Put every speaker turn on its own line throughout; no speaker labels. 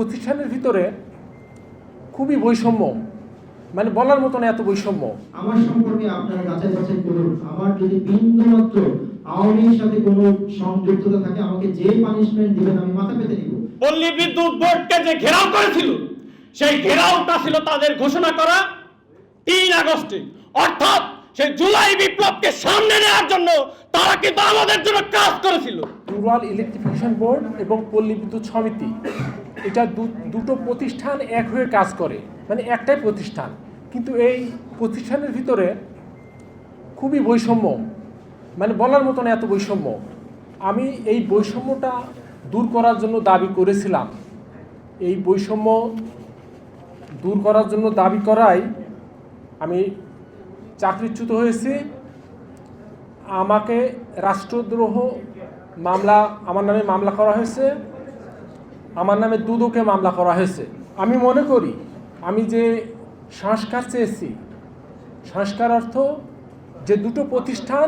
প্রতিষ্ঠানের ভিতরে খুবই বৈষম্য, মানে বলার মতো না, এত বৈষম্য।
আমার সম্পর্কে আপনারা যাচাই বাছাই করুন। আমার যদি বিন্দুমাত্র আওয়ামীর সাথে কোনো সংযুক্ততা থাকে, আমাকে যে পানিশমেন্ট দিবেন আমি মাথা পেতে নিব।
পল্লী বিদ্যুৎ বোর্ডকে যে ঘেরাও করেছিল, সেই ঘেরাওটা ছিল তাদের ঘোষণা করা 3 আগস্টে, অর্থাৎ সেই জুলাই বিপ্লবকে সামনে নেওয়ার জন্য তারা কিন্তু আমাদের জন্য কাজ করেছিল।
রুরাল ইলেকট্রিফিকেশন বোর্ড এবং পল্লী বিদ্যুৎ সমিতি, এটা দুটো প্রতিষ্ঠান এক হয়ে কাজ করে, মানে একটাই প্রতিষ্ঠান, কিন্তু এই প্রতিষ্ঠানের ভিতরে খুবই বৈষম্য, মানে বলার মতো না, এত বৈষম্য। আমি এই বৈষম্যটা দূর করার জন্য দাবি করেছিলাম। এই বৈষম্য দূর করার জন্য দাবি করায় আমি চাকরিচ্যুত হয়েছি। আমাকে রাষ্ট্রদ্রোহ মামলা, আমার নামে মামলা করা হয়েছে, আমার নামে দুদকে মামলা করা হয়েছে। আমি মনে করি আমি যে সংস্কার চেয়েছি, সংস্কার অর্থ যে দুটো প্রতিষ্ঠান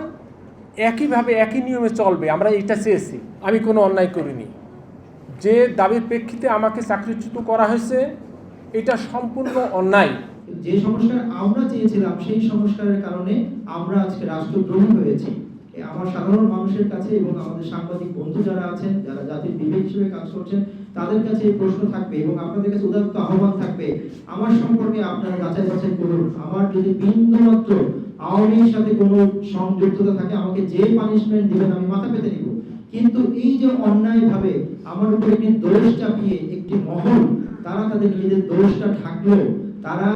একইভাবে একই নিয়মে চলবে, আমরা এটা চেয়েছি। আমি কোনো অন্যায় করিনি। যে দাবির প্রেক্ষিতে আমাকে চাকরিচ্যুত করা হয়েছে এটা সম্পূর্ণ অন্যায়।
যে সংস্কার আমরা চেয়েছিলাম সেই সংস্কারের কারণে আমরা আজকে রাষ্ট্রদ্রোহী হয়েছি। আমার সাধারণ মানুষের কাছে এবং আমাদের সাংবাদিক বন্ধু যারা আছেন, যারা জাতির বিবেক হিসেবে কাজ করছেন, তাদের কাছে এই প্রশ্ন থাকবে এবং আপনাদের কাছে উদাত্ত আহ্বান থাকবে, আমার সম্পর্কে আপনারা যাচাই বাছাই করুন। আমার যদি বিন্দুমাত্র আওয়ামীর সাথে কোনো সংযুক্ততা থাকে, আমাকে যে পানিশমেন্ট দিবেন আমি মাথা পেতে নিব। কিন্তু এই যে অন্যায়ভাবে আমার উপর একটি দোষ চাপিয়ে একটি মহল, তারা তাদের নিজেদের দোষটা ঢাকলো, তারা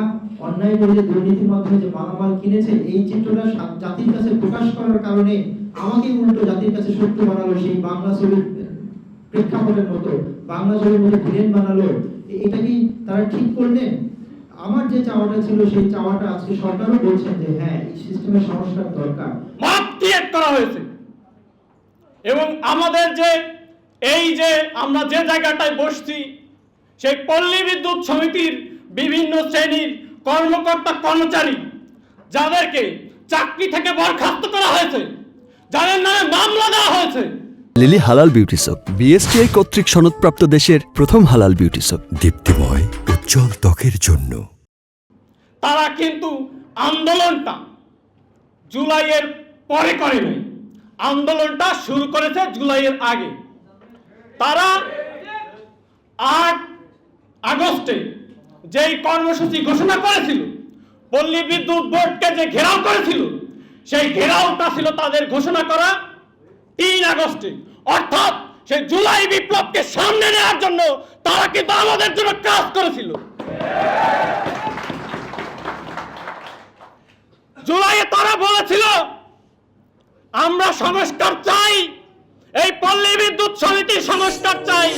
অন্যায় করে যে দুর্নীতির মাধ্যমে যে মালামাল কিনেছে, এই চিত্রটা জাতির কাছে প্রকাশ করার কারণে আমাকে উল্টো জাতির কাছে সত্য বানালো। সেই বাংলা ছবির প্রেক্ষাপটের মতো বাংলা ছবির মতো ভিলেন বানালো। এটা কি তারা ঠিক করলেন? আমার যে চাওয়াটা ছিল সেই চাওয়াটা আজকে সরকারও বলছেন যে হ্যাঁ, এই সিস্টেমের সংস্কার দরকার।
মাপ ক্রিয়েট করা হয়েছে এবং আমাদের যে এই যে আমরা যে জায়গাটায় বসছি, সেই পল্লী বিদ্যুৎ সমিতির বিভিন্ন শ্রেণীর কর্মকর্তা কর্মচারী, যাদেরকে চাকরি থেকে বরখাস্ত করা হয়েছে, যাদের নামে মামলা দেওয়া হয়েছে।
লিলি হালাল বিউটি সোপ, বিএসটিআই কর্তৃক সনদপ্রাপ্ত দেশের প্রথম হালাল বিউটি সোপ, দীপ্তিময় উজ্জ্বল ত্বকের জন্য।
তারা কিন্তু আন্দোলনটা জুলাইয়ের পরে করে নাই, আন্দোলনটা শুরু করেছে জুলাইয়ের আগে। তারা 8 আগস্টে যেই কর্মসূচি ঘোষণা করেছিল, পল্লী বিদ্যুৎ বোর্ডকে যে ঘেরাও করেছিল, সেই ঘেরাওটা ছিল তাদের ঘোষণা করা 3 আগস্টে, অর্থাৎ সেই জুলাই বিপ্লবকে সামনে নেওয়ার জন্য তারা কিন্তু আমাদের জন্য কাজ করেছিল। জুলাইয়ে তারা বলেছিল আমরা সংস্কার চাই, এই পল্লী বিদ্যুৎ সমিতির সংস্কার চাই।